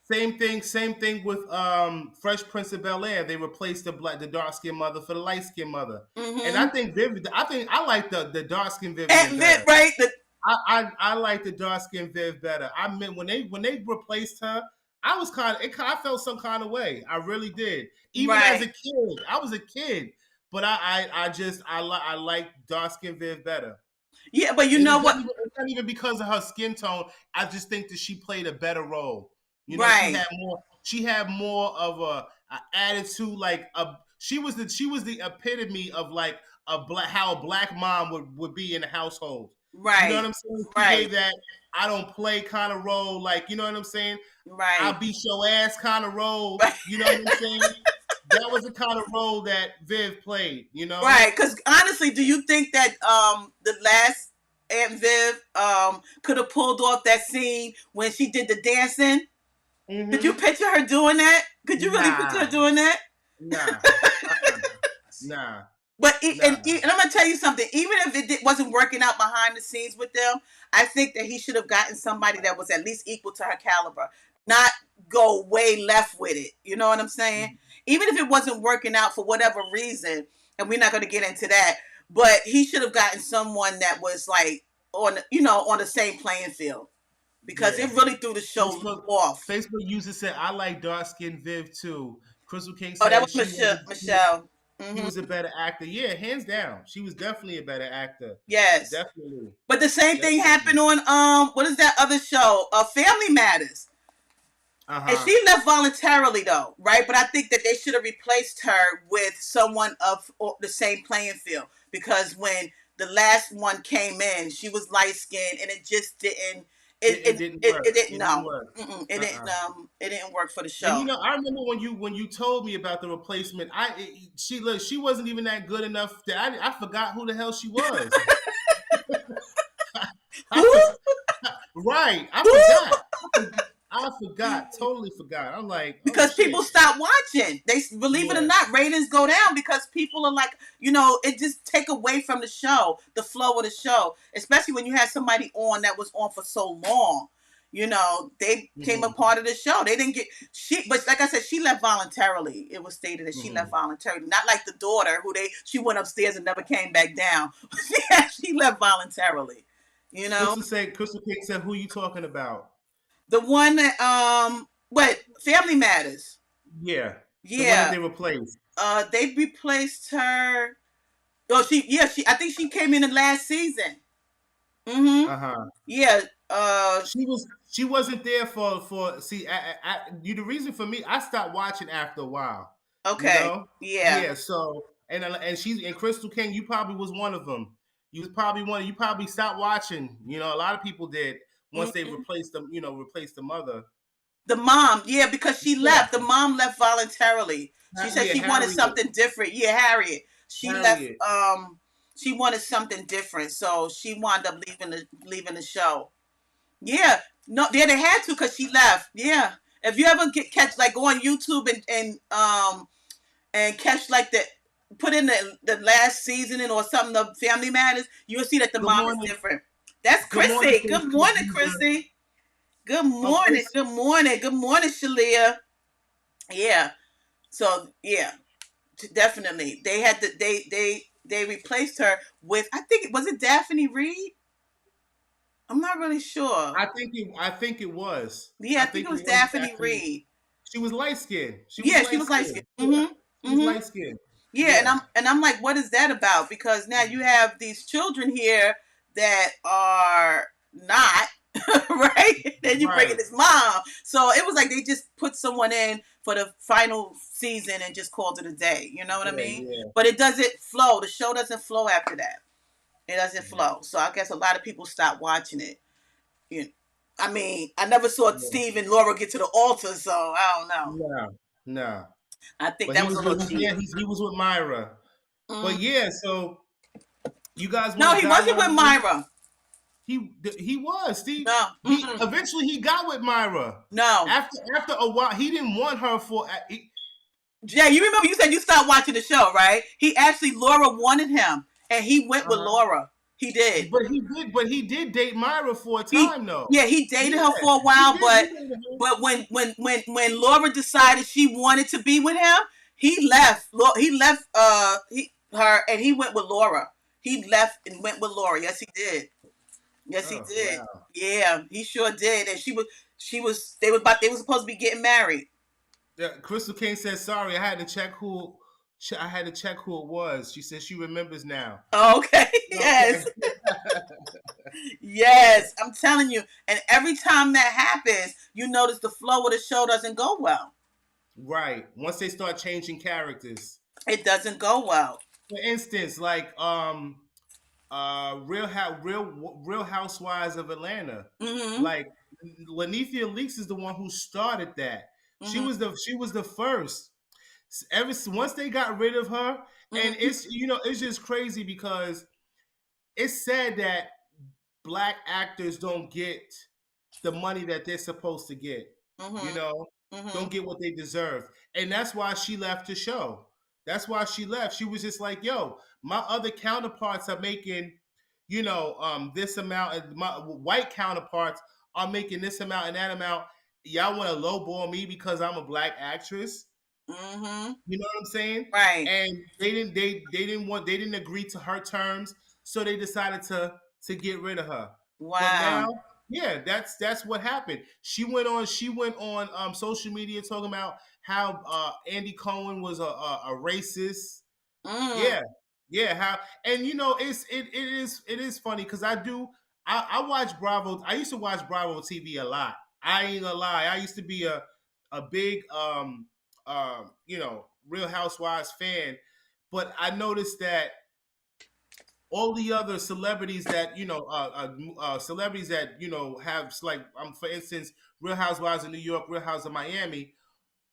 Same thing with Fresh Prince of Bel Air. They replaced the dark skinned mother for the light skinned mother. And Mm-hmm. I think I like the dark skinned Vivian And Viv, better. right? I like the dark skinned Viv better. I mean, when they replaced her, I was I felt some kind of way. I really did. Even as Right. a kid, I was a kid, but I like dark skinned Viv better. Yeah, but you And know what? it's not even because of her skin tone. I just think that she played a better role. You know, Right. she had more of a attitude. Like she was the epitome of like how a black mom would be in the household. You know what Right. I'm saying? She Right. gave that I don't play kind of role. Like, you know what I'm saying? Right. I'll beat your ass kind of role. Right. You know what I'm saying? That was the kind of role that Viv played, you know? Right. Because honestly, do you think that the last Aunt Viv could have pulled off that scene when she did the dancing? Could you Mm-hmm. picture her doing that? Could you really picture her Nah, doing that? nah, uh-uh. Nah, But nah. and I'm gonna tell you something. Even if wasn't working out behind the scenes with them, I think that he should have gotten somebody that was at least equal to her caliber, not go way left with it. You know what I'm saying? Even if it wasn't working out for whatever reason, and we're not gonna get into that, but he should have gotten someone that was like on the same playing field, because it Yeah. really threw the show Facebook off. Facebook user said I like dark skinned Viv too. Crystal King Oh, that said was Michelle. Michelle. she Hmm. was a better actor. Yeah, hands down. She was definitely a better actor. Yes. Definitely. But the same thing Definitely. happened on what is that other show? Family Matters. And Uh-huh. she left voluntarily though, right? But I think that they should have replaced her with someone of the same playing field, because when the last one came in, she was light skinned and it just didn't It didn't it work. didn't It didn't no. work. Uh-uh. It didn't work for the And show. you know, I remember when you told me about the replacement. She wasn't even that good enough that I forgot who the hell she was. I Who? for, right. I forgot. I forgot. Totally forgot. I'm like, oh Because people shit. stop watching. They, believe it or Yeah. not, ratings go down because people are like, it just take away from the show, the flow of the show. Especially when you had somebody on that was on for so long. They came a Mm-hmm. part of the show. They didn't get but like I said, she left voluntarily. It was stated that she left Mm-hmm. voluntarily, not like the daughter she went upstairs and never came back down. Yeah, she left voluntarily. You know, Crystal King said, "Who you talking about?" the one that what Family Matters. Yeah, the one that Yeah, they replaced. they replaced her. Oh, she. I think she came in the last season. Mm-hmm. Uh huh. Yeah. She wasn't there for see you the reason for me I stopped watching after a while, you Okay. know. Yeah. Yeah, so and she's and Crystal King, you probably was one of them. You was probably one. You probably stopped watching. You know, a lot of people did once they Mm-hmm. replaced them. You know, replaced the mother. The mom, yeah, because she Yeah, left. The mom left voluntarily. She said yeah, she wanted something different. Yeah, Harriet. She left. Harriet. She wanted something different, so she wound up leaving the show. Yeah, no, yeah, they had to because she left. Yeah, if you ever catch like go on YouTube and catch like the put in the last season or something of Family Matters, you'll see that the Good mom is morning. different. That's Good morning, Chrissy. Good Facebook morning, user. Chrissy. Good Oh, morning. Chris. Good morning. Good morning, Shalia. Yeah. So yeah, definitely. They had to they replaced her with I think was it Daphne Reed? I'm not really sure. I think it was. Yeah, I I think think it it was was Daphne Daphne. Reed. She was light skinned. She was Yeah, she light was like, skinned. Yeah, mm-hmm, she was mm-hmm. light skinned. Yeah, Yeah. and I'm like, what is that about? Because now you have these children here that are not right. Then you bring in Right. this mom, so it was like they just put someone in for the final season and just called it a day. You know what I Yeah, mean? yeah. But it doesn't flow. The show doesn't flow after that. It doesn't flow. So I guess a lot of people stopped watching it. You know, I mean, I never saw Yeah. Steve and Laura get to the altar, so I don't know. No, no. I think But that was a little cheap. he was with Myra. Mm. But yeah, so you guys want No, to he dive wasn't with into this? Myra. He was Steve. No, He mm-mm. eventually he got with Myra. No. After a while, he didn't want her for. Jay, you remember you said you stopped watching the show, right? He actually Laura wanted him, and he went with Uh-huh. Laura. He did. But he did date Myra for a He time though. yeah, he dated her Yeah, for a he while, did. He but dated her. when Laura decided she wanted to be with him, he left. He left her and he went with Laura. He left and went with Laura. Yes, he did. Yes, he Oh did. wow. Yeah, he sure did. And they were supposed to be getting married. Yeah, Crystal King says sorry. I had to check who. I had to check who it was. She says she remembers now. Oh, okay. Okay. Yes. Yes. I'm telling you. And every time that happens, you notice the flow of the show doesn't go well. Right. Once they start changing characters. It doesn't go well. For instance, like Real Housewives of Atlanta. Mm-hmm. Like Lanithia Leaks is the one who started that. Mm-hmm. She was the first. Ever once they got rid of her, and Mm-hmm. it's it's just crazy because it's said that black actors don't get the money that they're supposed to get. You Mm-hmm. know, Mm-hmm. don't get what they deserve, and that's why she left the show. That's why she left. She was just like, "Yo, my other counterparts are making, this amount, and my white counterparts are making this amount and that amount. Y'all want to lowball me because I'm a black actress? Mm-hmm. You know what I'm saying?" Right. And they didn't agree to her terms, so they decided to get rid of her. But Wow. now, yeah, that's what happened. She went on social media talking about how Andy Cohen was a racist. Mm. Yeah, yeah. How and it is funny because I watch Bravo. I used to watch Bravo TV a lot. I ain't gonna lie. I used to be a big Real Housewives fan, but I noticed that all the other celebrities that celebrities that have like for instance Real Housewives of New York, Real Housewives of Miami,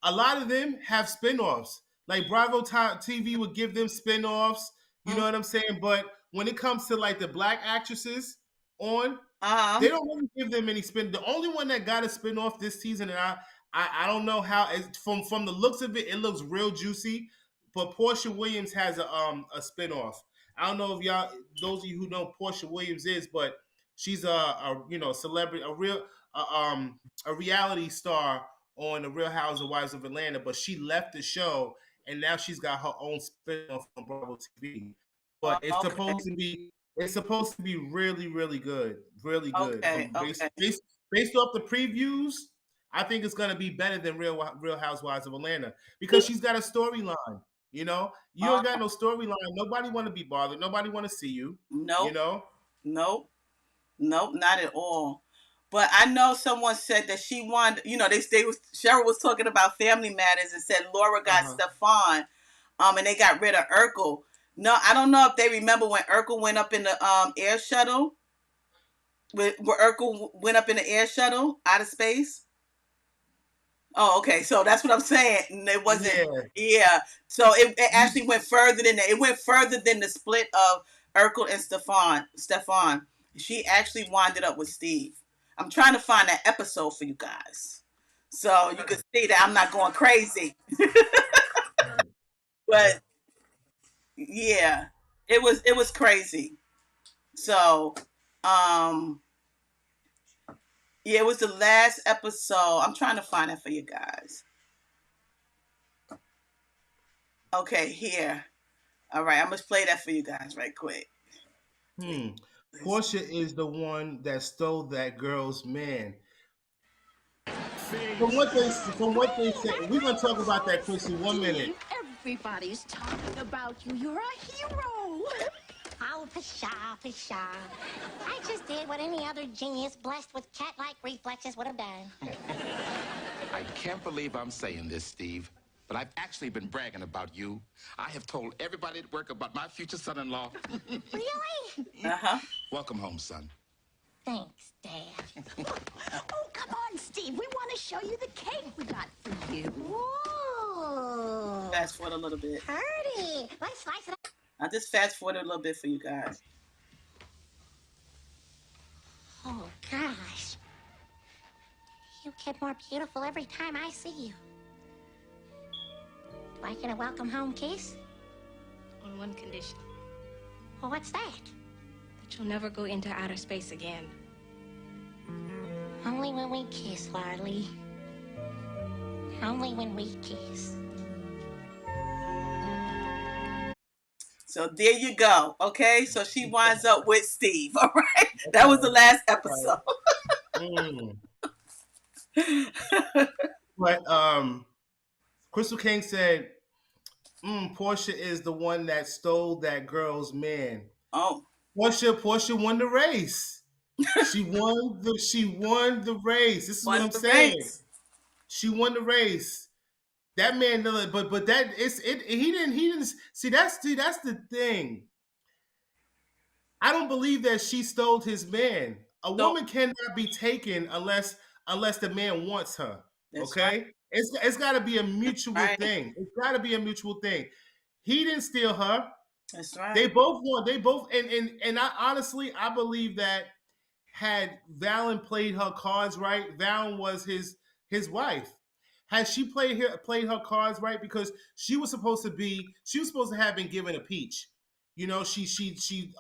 a lot of them have spin-offs. Like Bravo TV would give them spin-offs, you know Mm. what I'm saying? But when it comes to like the black actresses on, Uh-huh. they don't really give them any spin. The only one that got a spin-off this season, and I don't know how from the looks of it, it looks real juicy. But Portia Williams has a spin-off. I don't know if y'all, those of you who know Portia Williams is, but she's a celebrity, a reality star on the Real Housewives of Atlanta, but she left the show and now she's got her own spin-off on Bravo TV. But it's Okay. supposed to be It's supposed to be really, really good, really good. Okay, From okay. based off the previews, I think it's gonna be better than Real Housewives of Atlanta because she's got a storyline. You know, you Uh, ain't got no storyline. Nobody want to be bothered. Nobody want to see you. You nope, know. nope, nope, not at all. But I know someone said that she wanted, they was Cheryl was talking about Family Matters and said Laura got Uh-huh. Stefan, and they got rid of Urkel. No, I don't know if they remember when Urkel went up in the air shuttle. Where Urkel went up in the air shuttle out of space. Oh, okay. So that's what I'm saying. It wasn't. Yeah. Yeah. So it actually went further than that. It went further than the split of Urkel and Stefan. She actually winded up with Steve. I'm trying to find that episode for you guys, so you can see that I'm not going crazy. But yeah, it was crazy. So, um, yeah, it was the last episode. I'm trying to find it for you guys. Okay, here. All right, I'm gonna play that for you guys right quick. Hmm. Portia is the one that stole that girl's man. From what they said, we're gonna talk about that, Chrissy. 1 minute. Steve, everybody's talking about you. You're a hero. Oh, pshaw, pshaw. I just did what any other genius blessed with cat-like reflexes would have done. I can't believe I'm saying this, Steve, but I've actually been bragging about you. I have told everybody at work about my future son-in-law. Really? Uh-huh. Welcome home, son. Thanks, Dad. Oh, come on, Steve. We want to show you the cake we got for you. Ooh. Fast forward a little bit. Pretty. Let's slice it up. I'll just fast forward a little bit for you guys. Oh, gosh. You get more beautiful every time I see you. Do I get a welcome home kiss? On one condition, Well, what's that? that you'll never go into outer space again. Only when we kiss, Larly. Only when we kiss. So there you go. Okay, so she winds up with Steve. All right, that was the last episode. Mm. But Crystal King said, Portia is the one that stole that girl's man. Oh, Portia won the race. She won the race. This is what won I'm the saying. race. She won the race. That man, but that it's it. He didn't see. That's the thing. I don't believe that she stole his man. A So woman cannot be taken unless the man wants her. that's right. Okay, it's got to be a mutual Right. thing. It's got to be a mutual thing. He didn't steal her. That's right. They both won. They both and I honestly I believe that had Valen played her cards right, Valen was his wife. Had she played her cards right, because she was supposed to have been given a peach. You know, she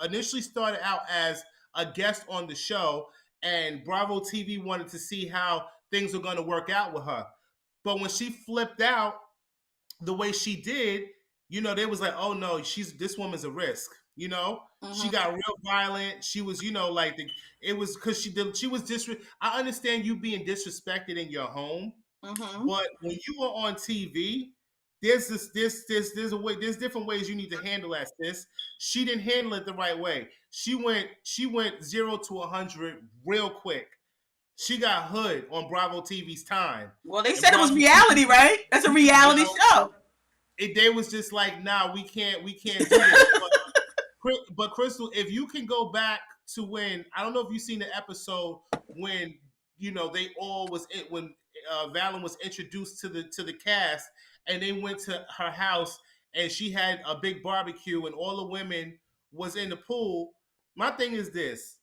initially started out as a guest on the show, and Bravo TV wanted to see how things were going to work out with her. But when she flipped out the way she did, they was like, oh no, this woman's a risk. She Mm-hmm. got real violent. She was, like it was because she was I understand you being disrespected in your home, Mm-hmm. but when you are on TV, there's different ways you need to handle that, sis. She didn't handle it the right way. She went 0 to 100 real quick. She got hood on Bravo TV's time. Well, they And said it was Bravo reality, right? That's a reality show. they was just like, nah, we can't do this. But Crystal, if you can go back to when, I don't know if you've seen the episode when they all was in, when Valen was introduced to the cast, and they went to her house and she had a big barbecue and all the women was in the pool. My thing is this: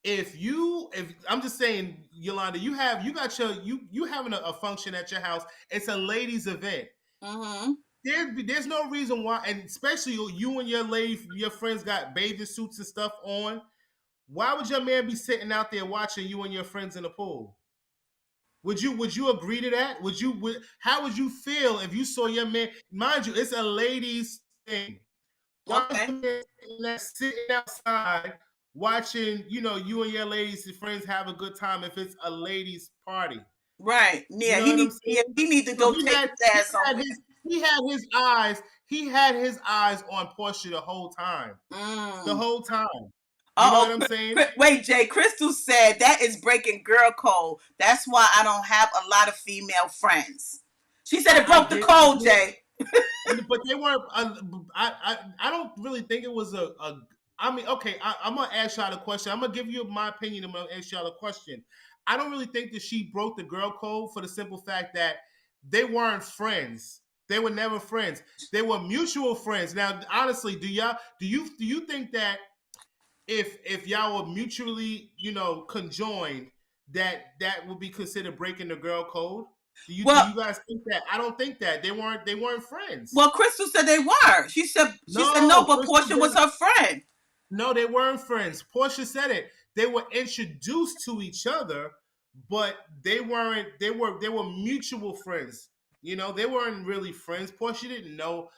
if I'm just saying, Yolanda, you having a function at your house. It's a ladies' event. Mm-hmm. There's no reason why, and especially you and your friends got bathing suits and stuff on. Why would your man be sitting out there watching you and your friends in the pool? Would you agree to that? How would you feel if you saw your man? Mind you, it's a ladies thing. Y'all Okay. sitting outside watching, you and your ladies and friends have a good time if it's a ladies' party. Right. You Yeah, know what I'm saying? he need to So go take his ass somewhere. he had his eyes on Portia the whole time. The Mm. whole time. You know what Uh I'm oh. saying? Wait, Jay. Crystal said that is breaking girl code. That's why I don't have a lot of female friends. She said it broke the I code, get, Jay. but they weren't. I don't really think it was a. I mean, okay, I'm gonna ask y'all a question. I'm gonna give you my opinion. I'm gonna ask y'all a question. I don't really think that she broke the girl code for the simple fact that they weren't friends. They were never friends. They were mutual friends. Now, honestly, do you think that if y'all were mutually, conjoined, that would be considered breaking the girl code? Do Well, you guys think that? I don't think that they weren't friends. well, Crystal said they were. She said no, No, but Crystal Portia was didn't. her friend. No, they weren't friends. Portia said it. They were introduced to each other, but they weren't. They were mutual friends. They weren't really friends. Portia didn't know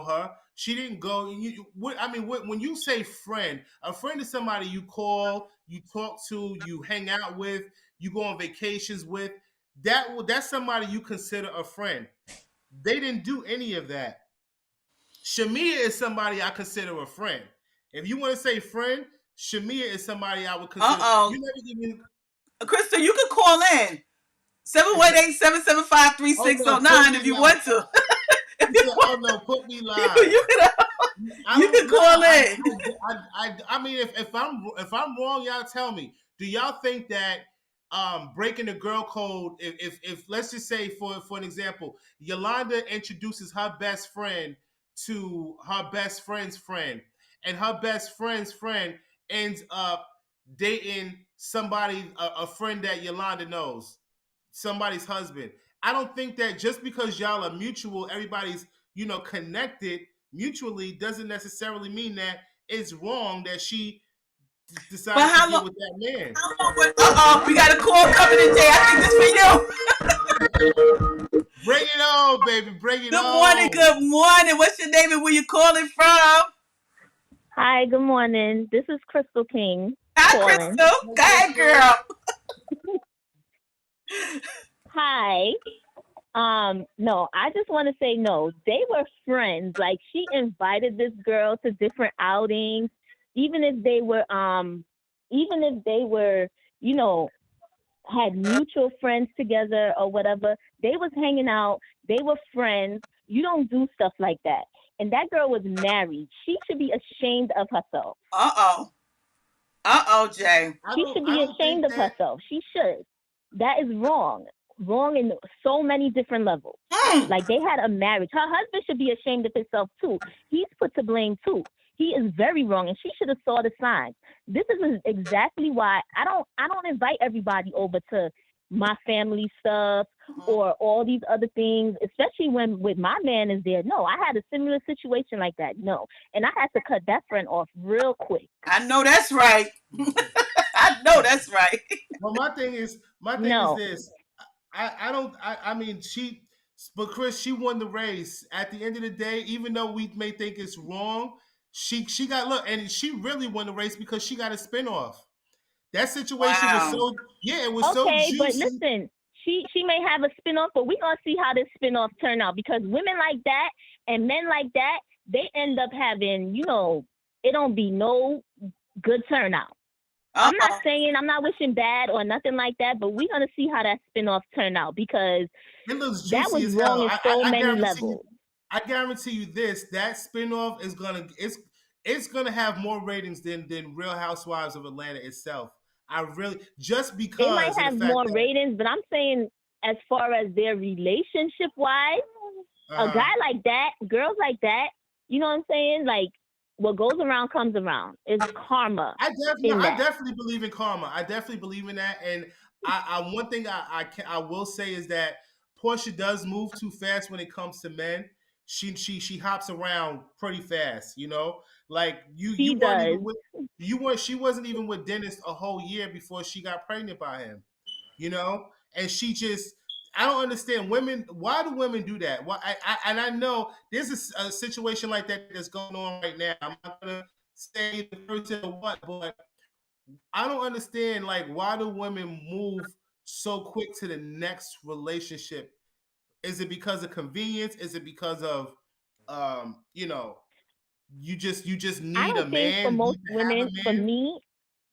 her. She didn't go. When you say friend, a friend is somebody you call, you talk to, you hang out with, you go on vacations with. That's somebody you consider a friend. They didn't do any of that. Shamia is somebody I consider a friend. If you want to say friend, Shamia is somebody I would Uh consider. oh. You never even. Crystal, you can call in 718-775-3609 Put me if you live. want to. if He you said, want, "Oh no, put me live." you can I you don't can know. call in. I mean, if I'm wrong, y'all tell me. Do y'all think that breaking the girl code? If let's just say for an example, Yolanda introduces her best friend to her best friend's friend, and her best friend's friend ends up dating somebody, a friend that Yolanda knows, somebody's husband. I don't think that just because y'all are mutual, everybody's connected mutually, doesn't necessarily mean that it's wrong that she But decided to how get long? with that man. We got a call coming in, Jay. I think this for you. Bring it on, baby. Bring it Good morning. on. Good morning. What's your name and where you calling from? Hi, good morning. This is Crystal King Hi, calling. Crystal. Go ahead, girl. Hi. No, I just want to say no. They were friends. Like she invited this girl to different outings, even if they were you know, had mutual friends together or whatever. They was hanging out. They were friends. You don't do stuff like that. And that girl was married. She should be ashamed of herself. Uh oh, Jay. She should I be don't ashamed think of that. herself. She should. That is wrong. Wrong in so many different levels. Mm. Like they had a marriage. Her husband should be ashamed of himself too. He's put to blame too. He is very wrong, and she should have saw the signs. This is exactly why I don't invite everybody over to my family stuff or all these other things, especially when with my man is there. No, I had a similar situation like that. No, and I had to cut that friend off real quick. I know that's right. I know that's right. Well, my thing is No, this. I don't. I mean, but Chris, she won the race. At the end of the day, even though we may think it's wrong, she got look, and she really won the race because she got a spinoff. That situation was Wow. so, yeah, it was so okay, but juicy. listen, she may have a spinoff, but we're gonna see how this spinoff turn out because women like that and men like that, they end up having, it don't be no good turnout. Uh I'm not oh. saying I'm not wishing bad or nothing like that, but we're gonna see how that spinoff turn out because It looks that was juicy as wrong hell. in I, so I, I many guarantee you. levels. I guarantee you this. That spinoff is gonna it's gonna have more ratings than Real Housewives of Atlanta itself. I really, just They might because of the have fact more that ratings, but I'm saying as far as their relationship wise, a uh guy like that, girls like that, you know what I'm saying? Like what goes around comes around. It's karma in I that. definitely believe in karma. I definitely believe in that. And one thing I will say is that Portia does move too fast when it comes to men. She hops around pretty fast. Like She you weren't even does. with you weren't she wasn't even with Dennis a whole year before she got pregnant by him. You know, and she just I don't understand women. Why do women do that? Why? And I know there's a situation like that that's going on right now. I'm not gonna say the person or what, but I don't understand. Like, why do women move so quick to the next relationship? Is it because of convenience? Is it because of, you know, you just I need a don't think for man? most Need to have women, a for man? me,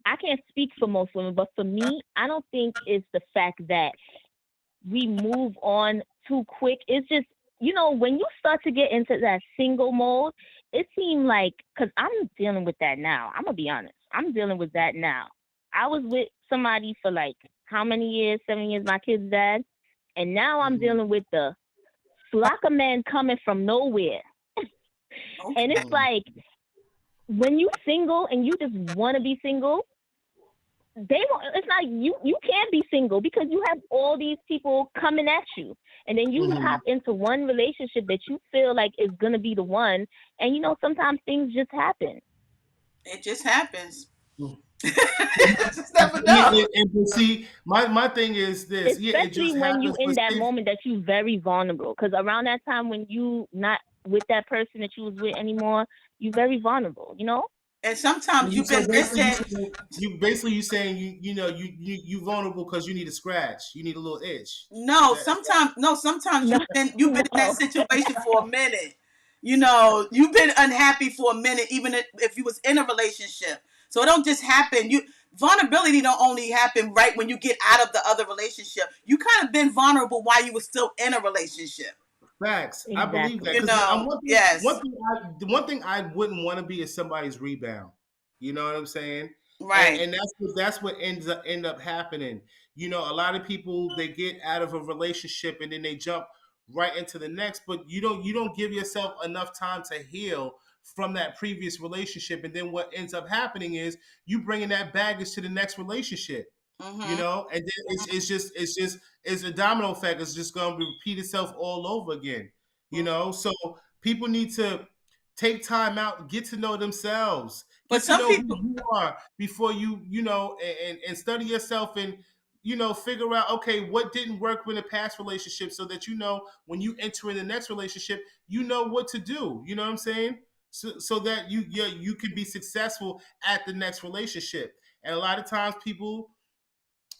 I can't speak for most women, but for me, I don't think it's the fact that we move on too quick. It's just, when you start to get into that single mode, it seemed like, because I'm dealing with that now. I'm going to be honest. I'm dealing with that now. I was with somebody for like how many years? 7 years, my kid's dad. And now I'm Mhm. dealing with the flock of men coming from nowhere. And it's Mhm. like, when you single and you just want to be single, they won't. It's like you can't be single because you have all these people coming at you, and then you Mhm. hop into one relationship that you feel like is gonna be the one, and sometimes things just happen. It just happens. Mhm. Just never Yeah, know. and see, my thing is this. Yeah, it Especially just when you happens. But in that say, moment that you very vulnerable, because around that time when you not with that person that you was with anymore, you very vulnerable. And sometimes you've so been basically, missing. you saying you vulnerable because you need a scratch, you need a little itch. No, sometimes no, sometimes No, you've been in that no. situation for a minute. You've been unhappy for a minute, even if you was in a relationship. So it don't just happen. Vulnerability don't only happen right when you get out of the other relationship. You kind of been vulnerable while you were still in a relationship. Facts. I believe that Exactly. because I'm Yes, the one thing I wouldn't want to be is somebody's rebound. You know what I'm saying? right. And that's what end up happening. A lot of people they get out of a relationship and then they jump right into the next, but you don't give yourself enough time to heal from that previous relationship, and then what ends up happening is you bringing that baggage to the next relationship. Mhm. And then it's a domino effect. It's just going to repeat itself all over again. So people need to take time out, get to know themselves, But get to some know who people, you are before and study yourself and figure out, okay, what didn't work in the past relationship, so that when you enter in the next relationship, you know what to do. You know what I'm saying? So that you can be successful at the next relationship. And a lot of times people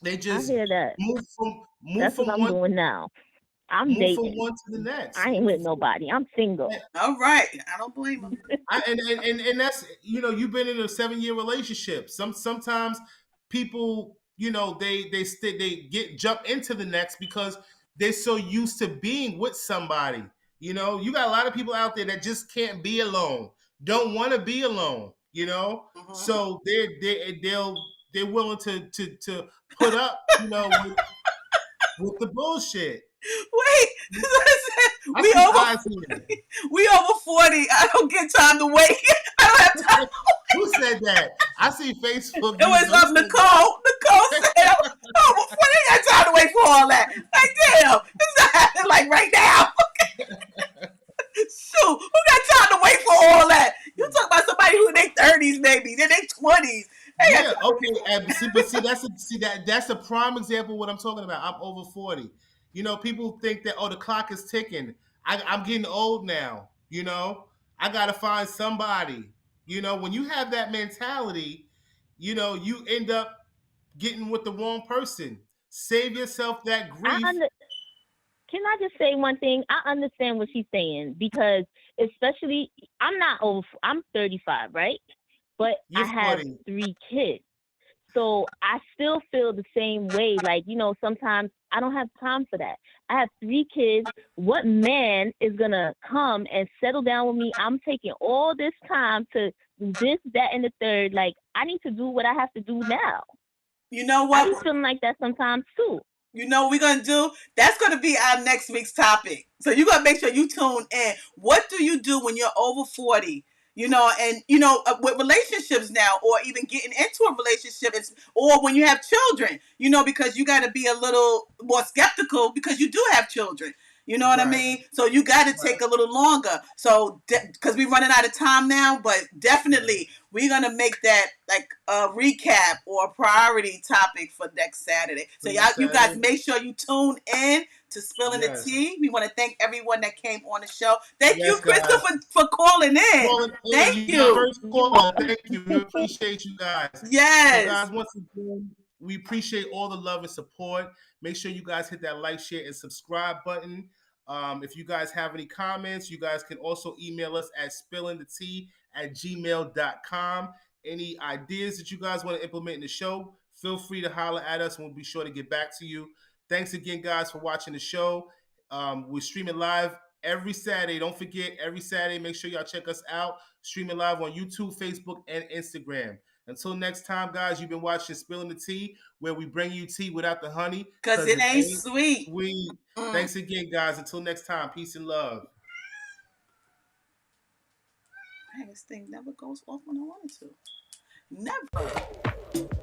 they I just hear that. move from move That's what from I'm one doing now. I'm move from dating. one to the next. I ain't with nobody. I'm single. all right, I don't blame them. And that's you've been in a 7 year relationship. Sometimes people they get jump into the next because they're so used to being with somebody. You got a lot of people out there that just can't be alone, don't want to be alone. Mhm. So they're willing to put up with the bullshit. Wait, listen, I see eyes here. we over 40. I don't get time to wait. I don't have time. Who said that? I see Facebook It users. was Who said Nicole. Nicole said, "Oh, before they got time to wait for all that." Like, damn, it's not happening like right now. Shoot, who got time to wait for all that? You talk about somebody who in their 30s, maybe, in their 20s. They got Yeah, time to okay. wait for. That's a prime example of what I'm talking about. I'm over 40. People think that the clock is ticking. I'm getting old now. I gotta find somebody. When you have that mentality, you end up getting with the wrong person. Save yourself that I grief. under, can I just say one thing? I understand what she's saying because especially I'm not old. I'm 35, right? But You're I have 40. 3 kids. So I still feel the same way. Like, sometimes I don't have time for that. I have 3 kids. What man is going to come and settle down with me? I'm taking all this time to do this, that, and the third. Like, I need to do what I have to do now. You know I what? be feeling like that sometimes too. You know what we're gonna do? That's gonna be our next week's topic. So you gotta make sure you tune in. What do you do when you're over 40? And with relationships now, or even getting into a relationship, or when you have children. Because you got to be a little more skeptical because you do have children. You know what I Right. mean? So you got to take a little longer. So because we're running out of time now, but definitely we're gonna make that like a recap or a priority topic for next Saturday. So For next you guys Saturday. make sure you tune in to Spilling the Yes. Tea. We want to thank everyone that came on the show. Thank you, Yes, guys. Crystal, for calling in. Thank you. First call. Thank you. We appreciate you guys. Yes. So, guys, once again, we appreciate all the love and support. Make sure you guys hit that like, share, and subscribe button. If you guys have any comments, you guys can also email us at spillingthetea@gmail.com. Any ideas that you guys want to implement in the show, feel free to holler at us and we'll be sure to get back to you. Thanks again, guys, for watching the show. We're streaming live every Saturday. Don't forget, every Saturday, make sure y'all check us out. Streaming live on YouTube, Facebook, and Instagram. Until next time, guys, you've been watching Spilling the Tea, where we bring you tea without the honey. Because it ain't sweet. Thanks again, guys. Until next time, peace and love. Dang, this thing never goes off when I want it to. Never.